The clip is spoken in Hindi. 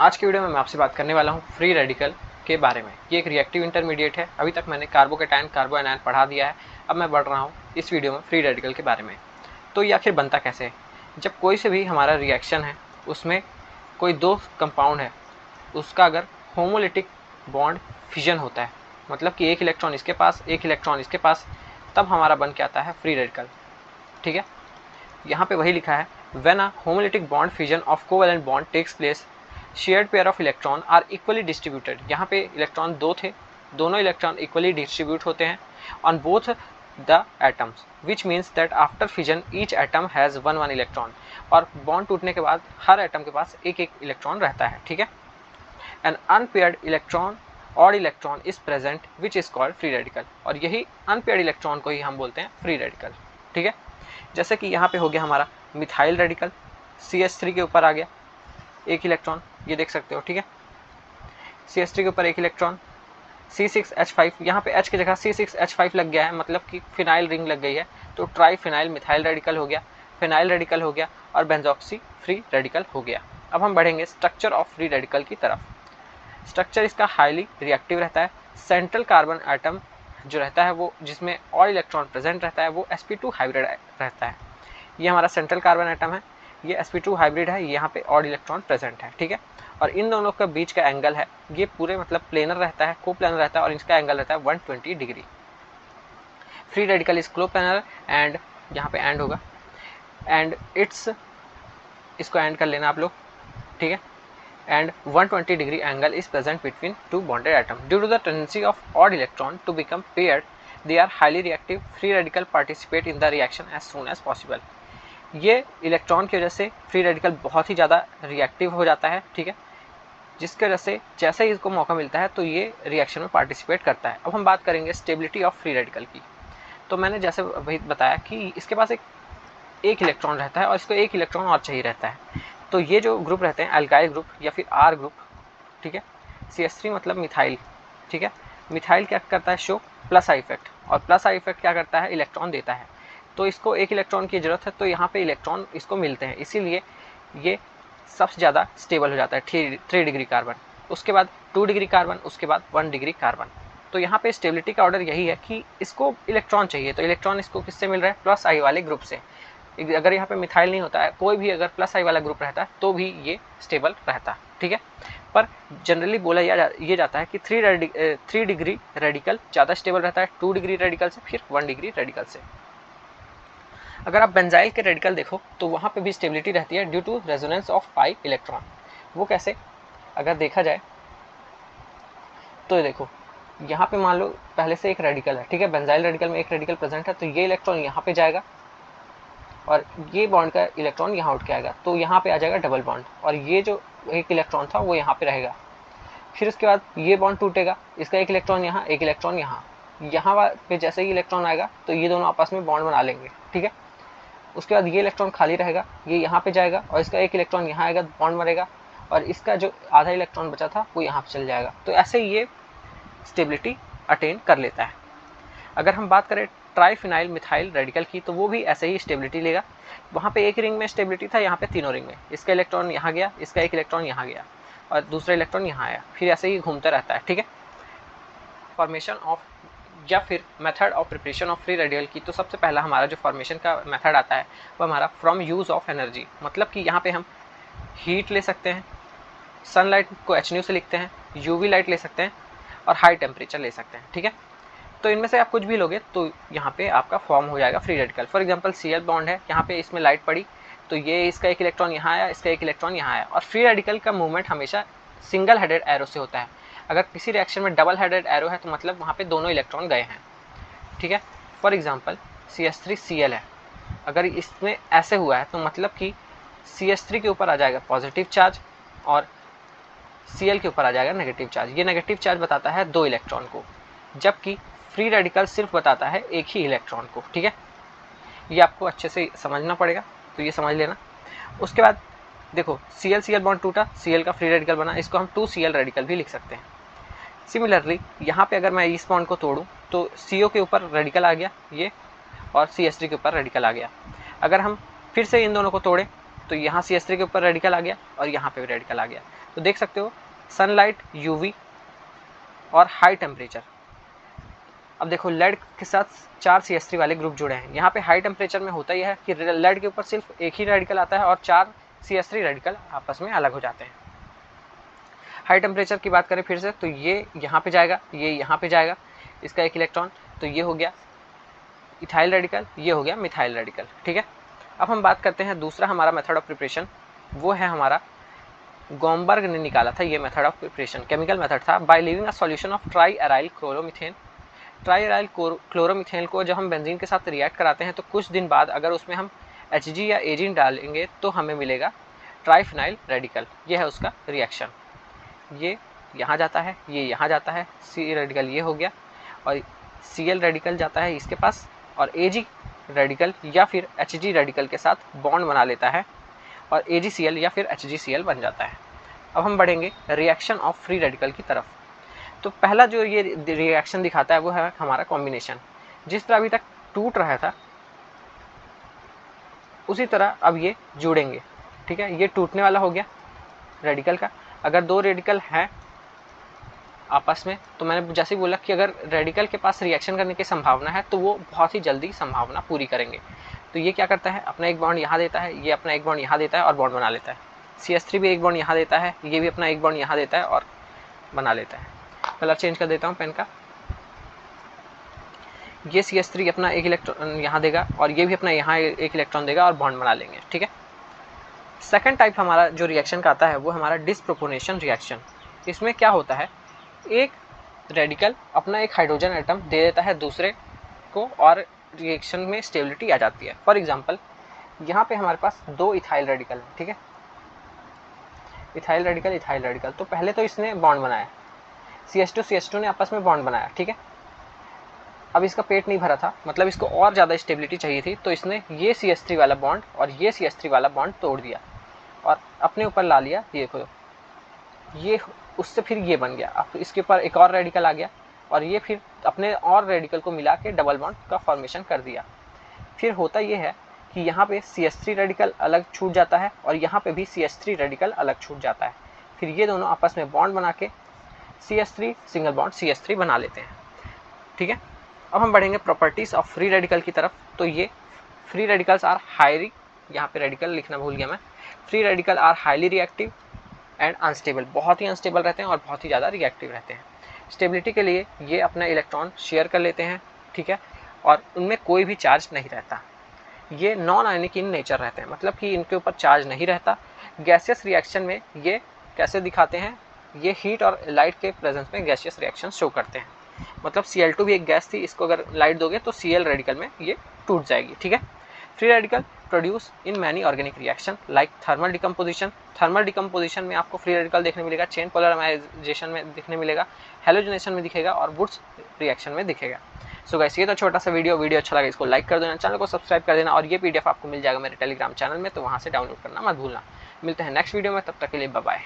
आज की वीडियो में मैं आपसे बात करने वाला हूँ फ्री रेडिकल के बारे में। ये एक रिएक्टिव इंटरमीडिएट है। अभी तक मैंने कार्बोकेटायन, कार्बो एनायन पढ़ा दिया है। अब मैं बढ़ रहा हूँ इस वीडियो में फ्री रेडिकल के बारे में। तो ये आखिर बनता कैसे है? जब कोई से भी हमारा रिएक्शन है, उसमें कोई दो कंपाउंड है, उसका अगर होमोलिटिक बॉन्ड फिजन होता है, मतलब कि एक इलेक्ट्रॉन इसके पास, एक इलेक्ट्रॉन इसके पास, तब हमारा बन के आता है फ्री रेडिकल। ठीक है, यहाँ पे वही लिखा है, when a homolytic bond fission of covalent bond takes place, shared pair of electron are equally distributed. यहाँ पे इलेक्ट्रॉन दो थे, दोनों इलेक्ट्रॉन इक्वली डिस्ट्रीब्यूट होते हैं on both the atoms, which means that after fission each atom has one one electron. और बॉन्ड टूटने के बाद हर एटम के पास एक एक इलेक्ट्रॉन रहता है। ठीक है, an unpaired electron odd electron is present which is called free radical. और यही अनपेयर्ड इलेक्ट्रॉन को ही हम बोलते हैं फ्री रेडिकल। ठीक है, जैसे कि यहाँ पे हो गया हमारा मिथाइल रेडिकल, CH3 के ऊपर आ गया एक इलेक्ट्रॉन, ये देख सकते हो। ठीक है, CH3 के ऊपर एक इलेक्ट्रॉन, C6H5, यहाँ पे H की जगह C6H5 लग गया है, मतलब कि फिनाइल रिंग लग गई है, तो ट्राई फिनाइल मिथाइल रेडिकल हो गया, फिनाइल रेडिकल हो गया और बेंजोक्सी फ्री रेडिकल हो गया। अब हम बढ़ेंगे स्ट्रक्चर ऑफ फ्री रेडिकल की तरफ। स्ट्रक्चर इसका हाईली रिएक्टिव रहता है। सेंट्रल कार्बन एटम जो रहता है वो, जिसमें और इलेक्ट्रॉन प्रेजेंट रहता है, वो sp2 हाइब्रिड रहता है। ये हमारा सेंट्रल कार्बन एटम है, ये sp2 हाइब्रिड है, यहाँ पे ऑड इलेक्ट्रॉन प्रेजेंट है। ठीक है, और इन दोनों का बीच का एंगल है, ये पूरे मतलब प्लेनर रहता है, को प्लेनर रहता है, और इसका एंगल रहता है 120 डिग्री। फ्री रेडिकल इज क्लो प्लेनर एंड, यहाँ पे एंड होगा, एंड इट्स, इसको एंड कर लेना आप लोग। ठीक है, and 120 degree angle is present between two bonded atoms. Due to the tendency of odd electron to become paired, they are highly reactive. Free radical participate in the reaction as soon as possible. ये इलेक्ट्रॉन की वजह से फ्री रेडिकल बहुत ही ज़्यादा रिएक्टिव हो जाता है। ठीक है, जिसकी वजह से जैसे ही इसको मौका मिलता है तो ये रिएक्शन में पार्टिसिपेट करता है। अब हम बात करेंगे स्टेबिलिटी ऑफ फ्री रेडिकल की। तो मैंने जैसे वही बताया कि इसके पास एक इलेक्ट्रॉन रहता है और इसको एक इलेक्ट्रॉन और चाहिए रहता है। तो ये जो ग्रुप रहते हैं अल्काइल ग्रुप या फिर R ग्रुप, ठीक है, CH3 मतलब मिथाइल। ठीक है, मिथाइल क्या करता है, शो प्लस आई इफेक्ट, और प्लस आई इफेक्ट क्या करता है, इलेक्ट्रॉन देता है। तो इसको एक इलेक्ट्रॉन की ज़रूरत है, तो यहाँ पे इलेक्ट्रॉन इसको मिलते हैं, इसीलिए ये सबसे ज़्यादा स्टेबल हो जाता है। 3 डिग्री कार्बन, उसके बाद 2 डिग्री कार्बन, उसके बाद 1 डिग्री कार्बन। तो यहाँ पे स्टेबिलिटी का ऑर्डर यही है कि इसको इलेक्ट्रॉन चाहिए, तो इलेक्ट्रॉन इसको किससे मिल रहा है, प्लस आई वाले ग्रुप से। अगर यहाँ पे मिथाइल नहीं होता है, कोई भी अगर प्लस आई वाला ग्रुप रहता है तो भी ये स्टेबल रहता है। ठीक है, पर जनरली बोला ये जाता है कि 3 डिग्री रेडिकल ज़्यादा स्टेबल रहता है 2 डिग्री रेडिकल से, फिर 1 डिग्री रेडिकल से। अगर आप बेंजाइल के रेडिकल देखो तो वहाँ पे भी स्टेबिलिटी रहती है due to resonance of pi electron. वो कैसे, अगर देखा जाए तो देखो, यहाँ पे मान लो पहले से एक रेडिकल है। ठीक है, बेंजाइल रेडिकल में एक रेडिकल प्रेजेंट है, तो ये इलेक्ट्रॉन यहाँ पे जाएगा और ये बॉन्ड का इलेक्ट्रॉन यहाँ उठ के आएगा, तो यहाँ पे आ जाएगा डबल बॉन्ड, और ये जो एक इलेक्ट्रॉन था वो यहाँ पे रहेगा। फिर उसके बाद ये बॉन्ड टूटेगा, इसका एक इलेक्ट्रॉन यहाँ, एक इलेक्ट्रॉन यहाँ, यहाँ पे जैसे ही इलेक्ट्रॉन आएगा तो ये दोनों आपस में बॉन्ड बना लेंगे। ठीक है, उसके बाद ये इलेक्ट्रॉन खाली रहेगा, ये यहाँ पे जाएगा और इसका एक इलेक्ट्रॉन यहाँ आएगा, बॉन्ड बनेगा, और इसका जो आधा इलेक्ट्रॉन बचा था वो यहाँ पे चल जाएगा। तो ऐसे ये स्टेबिलिटी अटेन कर लेता है। अगर हम बात करें ट्राइफिनाइल मिथाइल रेडिकल की, तो वो भी ऐसे ही स्टेबिलिटी लेगा। वहाँ पे एक रिंग में स्टेबिलिटी था, यहाँ पे तीनों रिंग में, इसका इलेक्ट्रॉन यहाँ गया, इसका एक इलेक्ट्रॉन यहाँ गया और दूसरा इलेक्ट्रॉन यहाँ आया, फिर ऐसे ही घूमता रहता है। ठीक है, फॉर्मेशन ऑफ या फिर method of preparation of free radical की, तो सबसे पहला हमारा जो फॉर्मेशन का मेथड आता है वो हमारा फ्रॉम यूज़ ऑफ एनर्जी, मतलब कि यहाँ पे हम हीट ले सकते हैं, सनलाइट को HNU से लिखते हैं, UV लाइट ले सकते हैं और हाई टेम्परेचर ले सकते हैं। ठीक है, तो इनमें से आप कुछ भी लोगे तो यहाँ पे आपका फॉर्म हो जाएगा free radical. For example Cl bond है, यहाँ पे इसमें लाइट पड़ी तो ये इसका एक इलेक्ट्रॉन यहाँ आया, इसका एक इलेक्ट्रॉन यहाँ आया। और फ्री रेडिकल का मूवमेंट हमेशा सिंगल हेडेड एरो से होता है। अगर किसी रिएक्शन में डबल हेडेड एरो है तो मतलब वहाँ पे दोनों इलेक्ट्रॉन गए हैं। ठीक है, फॉर एग्जाम्पल CH3Cl है, अगर इसमें ऐसे हुआ है तो मतलब कि CH3 के ऊपर आ जाएगा पॉजिटिव चार्ज और Cl के ऊपर आ जाएगा नेगेटिव चार्ज। ये नेगेटिव चार्ज बताता है 2 इलेक्ट्रॉन को, जबकि फ्री रेडिकल सिर्फ बताता है एक ही इलेक्ट्रॉन को। ठीक है, ये आपको अच्छे से समझना पड़ेगा, तो ये समझ लेना। उसके बाद देखो Cl बॉन्ड टूटा, Cl का फ्री रेडिकल बना, इसको हम 2Cl रेडिकल भी लिख सकते हैं। सिमिलरली यहाँ पे अगर मैं इस बॉन्ड को तोड़ूँ तो CO के ऊपर रेडिकल आ गया ये, और CH3 के ऊपर रेडिकल आ गया। अगर हम फिर से इन दोनों को तोड़ें तो यहाँ CH3 के ऊपर रेडिकल आ गया और यहाँ पे भी रेडिकल आ गया। तो तो देख सकते हो सनलाइट, यूवी और हाई टेम्परेचर। अब देखो लेड के साथ 4 CH3 वाले ग्रुप जुड़े हैं। यहाँ पे हाई टेम्परेचर में होता यह है कि लेड के ऊपर सिर्फ एक ही रेडिकल आता है और 4 CH3 रेडिकल आपस में अलग हो जाते हैं। हाई टेम्परेचर की बात करें फिर से, तो ये यहाँ पे जाएगा, ये यहाँ पे जाएगा, इसका एक इलेक्ट्रॉन, तो ये हो गया इथाइल रेडिकल, ये हो गया मिथाइल रेडिकल। ठीक है, अब हम बात करते हैं दूसरा हमारा मेथड ऑफ प्रिपरेशन, वो है हमारा गोमबर्ग ने निकाला था ये method of preparation, chemical method था। By leaving a solution of triaryl chloromethane, triaryl chloromethane को जब हम बेंजीन के साथ रिएक्ट कराते हैं तो कुछ दिन बाद अगर उसमें हम Hg या एजिन डालेंगे तो हमें मिलेगा ट्राइफिनाइल रेडिकल। ये है उसका रिएक्शन। ये यहाँ जाता है, ये यहाँ जाता है, सी रेडिकल ये हो गया और Cl रेडिकल जाता है इसके पास और Ag रेडिकल या फिर Hg रेडिकल के साथ बॉन्ड बना लेता है और AgCl या फिर HgCl बन जाता है। अब हम बढ़ेंगे रिएक्शन ऑफ फ्री रेडिकल की तरफ। तो पहला जो ये रिएक्शन दिखाता है वो है हमारा कॉम्बिनेशन। जिस तरह अभी तक टूट रहा था उसी तरह अब ये जुड़ेंगे। ठीक है, ये टूटने वाला हो गया रेडिकल का। अगर 2 रेडिकल हैं आपस में, तो मैंने जैसे ही बोला कि अगर रेडिकल के पास रिएक्शन करने की संभावना है तो वो बहुत ही जल्दी संभावना पूरी करेंगे। तो ये क्या करता है, अपना एक बॉन्ड यहाँ देता है, ये अपना एक बॉन्ड यहाँ देता है और बॉन्ड बना लेता है। CH3 भी एक बॉन्ड यहाँ देता है, ये भी अपना एक बॉन्ड यहाँ देता है और बना लेता है। कलर चेंज कर देता हूँ पेन का। ये CH3 अपना एक इलेक्ट्रॉन यहाँ देगा और ये भी अपना यहाँ एक इलेक्ट्रॉन देगा और बॉन्ड बना लेंगे। ठीक है, सेकंड टाइप हमारा जो रिएक्शन का आता है वो हमारा डिसप्रोपोर्शनेशन रिएक्शन। इसमें क्या होता है, एक रेडिकल अपना एक हाइड्रोजन एटम दे देता है दूसरे को और रिएक्शन में स्टेबिलिटी आ जाती है। फॉर एग्जांपल यहाँ पे हमारे पास 2 इथाइल रेडिकल है। ठीक है, इथाइल रेडिकल, तो पहले तो इसने बॉन्ड बनाया, CH2 ने आपस में बॉन्ड बनाया। ठीक है, अब इसका पेट नहीं भरा था, मतलब इसको और ज़्यादा स्टेबिलिटी चाहिए थी, तो इसने ये CH3 वाला बॉन्ड और ये CH3 वाला बॉन्ड तोड़ दिया और अपने ऊपर ला लिया। ये देखो, ये उससे फिर ये बन गया, अब इसके ऊपर एक और रेडिकल आ गया और ये फिर अपने और रेडिकल को मिला के डबल बॉन्ड का फॉर्मेशन कर दिया। फिर होता ये है कि यहाँ पे CH3 रेडिकल अलग छूट जाता है और यहाँ पे भी CH3 रेडिकल अलग छूट जाता है। फिर ये दोनों आपस में बॉन्ड बना के CH3 सिंगल बॉन्ड CH3 बना लेते हैं। ठीक है, अब हम बढ़ेंगे प्रॉपर्टीज ऑफ फ्री रेडिकल की तरफ। तो ये फ्री रेडिकल्स आर हाईली, यहाँ पे रेडिकल लिखना भूल गया मैं, free radical are highly reactive and unstable, बहुत ही अनस्टेबल रहते हैं और बहुत ही ज़्यादा रिएक्टिव रहते हैं। स्टेबिलिटी के लिए ये अपना इलेक्ट्रॉन शेयर कर लेते हैं। ठीक है, और उनमें कोई भी चार्ज नहीं रहता। ये नॉन आयनिक इन नेचर रहते हैं, मतलब कि इनके ऊपर चार्ज नहीं रहता। गैसियस रिएक्शन में ये कैसे दिखाते हैं, ये हीट और लाइट के प्रेजेंस में गैसियस रिएक्शन शो करते हैं। मतलब Cl2 भी एक गैस थी, इसको अगर लाइट दोगे तो Cl रेडिकल में ये टूट जाएगी। ठीक है, free radical produce in many organic reaction like thermal decomposition. Thermal decomposition में आपको फ्री रेडिकल देखने मिलेगा, चेन पोलराइजेशन में दिखने मिलेगा, हैलोजनेशन में दिखेगा और वुड्स रिएक्शन में दिखेगा। सो गाइस, ये तो छोटा सा वीडियो अच्छा लगा इसको लाइक कर देना, चैनल को सब्सक्राइब कर देना और ये PDF आपको मिल जाएगा मेरे टेलीग्राम चैनल में, तो वहाँ से डाउनलोड करना मत भूलना। मिलते हैं नेक्स्ट वीडियो में, तब तक के लिए बाय बाय।